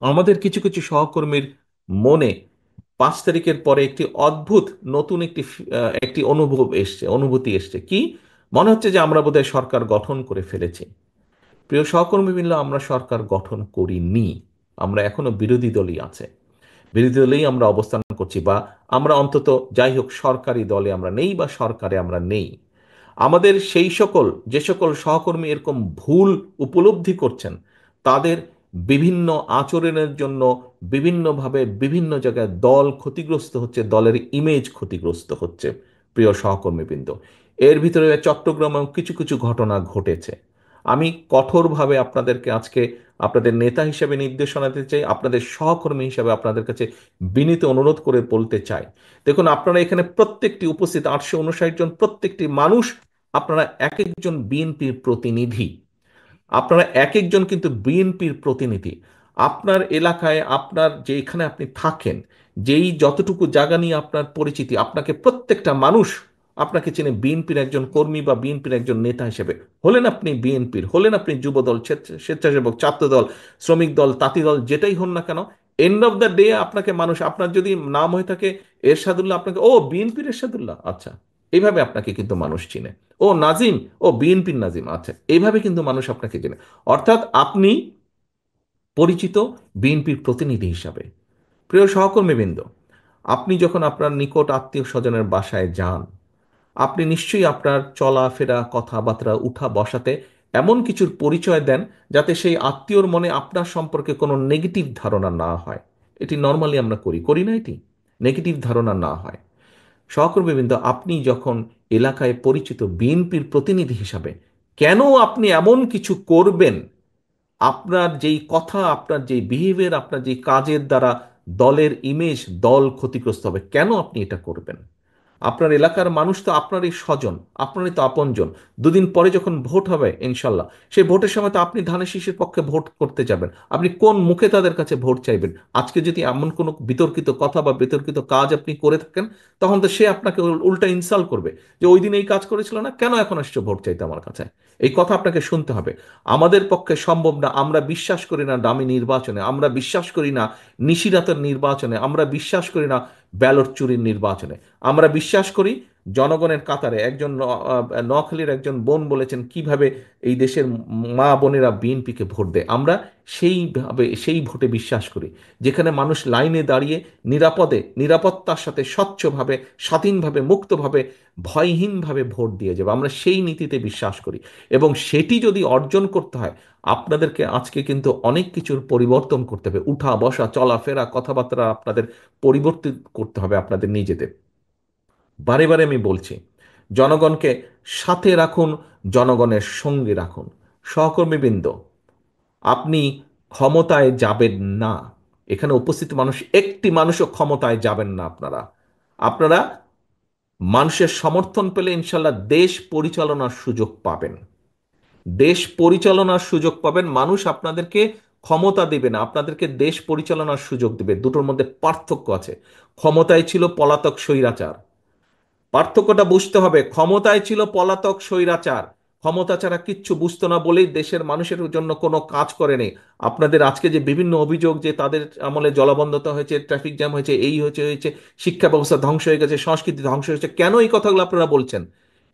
আমাদের কিছু কিছু সহকর্মীর মনে 5 তারিখের পরে একটি অদ্ভুত নতুন একটি অনুভূতি এসছে কি, মনে হচ্ছে যে আমরা বোধহয় সরকার গঠন করে ফেলেছি। প্রিয় সহকর্মী বৃন্দ, আমরা সরকার গঠন করিনি। আমরা এখনো বিরোধী দলই আছে, বিরোধী দলেই আমরা অবস্থান করছি, বা আমরা অন্তত যাই হোক সরকারি দলে আমরা নেই বা সরকারে আমরা নেই। আমাদের সেই সকল যে সকল সহকর্মী এরকম ভুল উপলব্ধি করছেন, তাদের বিভিন্ন আচরণের জন্য বিভিন্নভাবে বিভিন্ন জায়গায় দল ক্ষতিগ্রস্ত হচ্ছে, দলের ইমেজ ক্ষতিগ্রস্ত হচ্ছে। প্রিয় সহকর্মীবৃন্দ, এর ভিতরে চট্টগ্রামেও কিছু কিছু ঘটনা ঘটেছে। আমি কঠোরভাবে আপনাদেরকে আজকে আপনাদের নেতা হিসেবে নির্দেশনা দিতে চাই, আপনাদের সহকর্মী হিসেবে আপনাদের কাছে বিনীত অনুরোধ করে বলতে চাই। দেখুন, আপনারা এখানে প্রত্যেকটি উপস্থিত 859 জন প্রত্যেকটি মানুষ, আপনারা এক একজন বিএনপির প্রতিনিধি। আপনারা এক একজন কিন্তু বিএনপির প্রতিনিধি। আপনার এলাকায় আপনার যেখানে আপনি থাকেন, যেই যতটুকু জায়গা নিয়ে আপনার পরিচিতি, আপনাকে প্রত্যেকটা মানুষ আপনাকে চেনে বিএনপির একজন কর্মী বা বিএনপির একজন নেতা হিসেবে। হলেন আপনি বিএনপির, হলেন আপনি যুবদল, স্বেচ্ছাসেবক, ছাত্রদল, শ্রমিক দল, তাঁতি দল, যেটাই হন না কেন, এন্ড অফ দ্য ডে আপনাকে মানুষ, আপনার যদি নাম হয়ে থাকে এরশাদুল্লাহ, আপনাকে ও বিএনপির এরশাদুল্লাহ, আচ্ছা, এইভাবে আপনাকে কিন্তু মানুষ চিনে। ও নাজিম, ও বিএনপির নাজিম, আচ্ছা, এইভাবে কিন্তু মানুষ আপনাকে চেনে। অর্থাৎ আপনি পরিচিত বিএনপির প্রতিনিধি হিসাবে। প্রিয় সহকর্মীবৃন্দ, আপনি যখন আপনার নিকট আত্মীয় স্বজনের বাসায় যান, আপনি নিশ্চয়ই আপনার চলাফেরা, কথাবার্তা, উঠা বসাতে এমন কিছুর পরিচয় দেন যাতে সেই আত্মীয়র মনে আপনার সম্পর্কে কোনো নেগেটিভ ধারণা না হয়। এটি নর্মালি আমরা করি, করি না? এটি নেগেটিভ ধারণা না হয়। সহকর্মীবৃন্দ, আপনি যখন এলাকায় পরিচিত বিএনপির প্রতিনিধি হিসাবে, কেন আপনি এমন কিছু করবেন, আপনার যেই কথা, আপনার যেই বিহেভিয়ার, আপনার যেই কাজের দ্বারা দলের ইমেজ, দল ক্ষতিগ্রস্ত হবে, কেন আপনি এটা করবেন? আপনার এলাকার মানুষ তো আপনারই স্বজন, আপনারই তো আপনজন। দুদিন পরে যখন ভোট হবে ইনশাল্লাহ, সেই ভোটের সময় তো আপনি ধানের শীষের পক্ষে ভোট করতে যাবেন। আপনি কোন মুখে তাদের কাছে ভোট চাইবেন? আজকে যদি এমন কোনো বিতর্কিত কথা বা বিতর্কিত কাজ আপনি করে থাকেন, তখন তো সে আপনাকে উল্টা ইনসাল্ট করবে, যে ওই দিন এই কাজ করেছিল না, কেন এখন আসছে ভোট চাইতে আমার কাছে? এই কথা আপনাকে শুনতে হবে। আমাদের পক্ষে সম্ভব না। আমরা বিশ্বাস করি না দামি নির্বাচনে, আমরা বিশ্বাস করি না নিশিরাতের নির্বাচনে, আমরা বিশ্বাস করি না ব্যালট চুরির নির্বাচনে। আমরা বিশ্বাস করি জনগণের কাতারে। একজন নোয়াখালীর একজন বোন বলেছেন কিভাবে এই দেশের মা বোনেরা বিএনপিকে ভোট দেয়। আমরা সেইভাবে সেই ভোটে বিশ্বাস করি, যেখানে মানুষ লাইনে দাঁড়িয়ে নিরাপদে, নিরাপত্তার সাথে, স্বচ্ছভাবে, স্বাধীনভাবে, মুক্তভাবে, ভয়হীনভাবে ভোট দিয়ে যাবে। আমরা সেই নীতিতে বিশ্বাস করি। এবং সেটি যদি অর্জন করতে হয়, আপনাদেরকে আজকে কিন্তু অনেক কিছুর পরিবর্তন করতে হবে। উঠা বসা, চলাফেরা, কথাবার্তা আপনাদের পরিবর্তিত করতে হবে আপনাদের নিজেদের। বারে বারে আমি বলছি, জনগণকে সাথে রাখুন, জনগণের সঙ্গে রাখুন। সহকর্মীবৃন্দ, আপনি ক্ষমতায় যাবেন না। এখানে উপস্থিত মানুষ, একটি মানুষও ক্ষমতায় যাবেন না। আপনারা আপনারা মানুষের সমর্থন পেলে ইনশাল্লাহ দেশ পরিচালনার সুযোগ পাবেন। দেশ পরিচালনার সুযোগ পাবেন। মানুষ আপনাদেরকে ক্ষমতা দেবে না, আপনাদেরকে দেশ পরিচালনার সুযোগ দেবে। দুটোর মধ্যে পার্থক্য আছে। ক্ষমতায় ছিল পলাতক স্বৈরাচার, পার্থক্যটা বুঝতে হবে। ক্ষমতায় ছিল পলাতক স্বৈরাচার, ক্ষমতা ছাড়া কিচ্ছু বুঝতো না বলেই দেশের মানুষের জন্য কোনো কাজ করেনি। আপনাদের আজকে যে বিভিন্ন অভিযোগ, যে তাদের আমলে জলাবদ্ধতা হয়েছে, ট্রাফিক জ্যাম হয়েছে, এই হয়েছে, শিক্ষা ব্যবস্থা ধ্বংস হয়ে গেছে, সংস্কৃতি ধ্বংস হয়েছে, কেন এই কথাগুলো আপনারা বলছেন?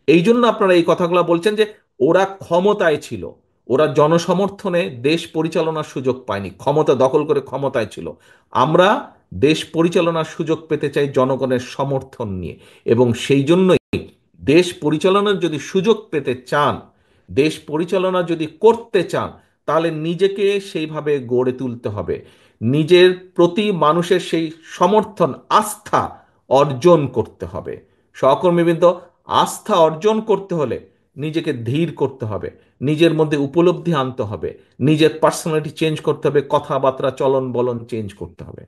এই জন্য আপনারা এই কথাগুলো বলছেন যে ওরা ক্ষমতায় ছিল, ওরা জনসমর্থনে দেশ পরিচালনার সুযোগ পায়নি, ক্ষমতা দখল করে ক্ষমতায় ছিল। আমরা দেশ পরিচালনার সুযোগ পেতে চাই জনগণের সমর্থন নিয়ে। এবং সেই জন্যই দেশ পরিচালনার যদি সুযোগ পেতে চান, দেশ পরিচালনা যদি করতে চান, তাহলে নিজেকে সেইভাবে গড়ে তুলতে হবে। নিজের প্রতি মানুষের সেই সমর্থন, আস্থা অর্জন করতে হবে। সহকর্মীবৃন্দ, আস্থা অর্জন করতে হলে নিজেকে ধীর করতে হবে, নিজের মধ্যে উপলব্ধি আনতে হবে, নিজের পার্সোনালিটি চেঞ্জ করতে হবে, কথাবার্তা, চলন বলন চেঞ্জ করতে হবে।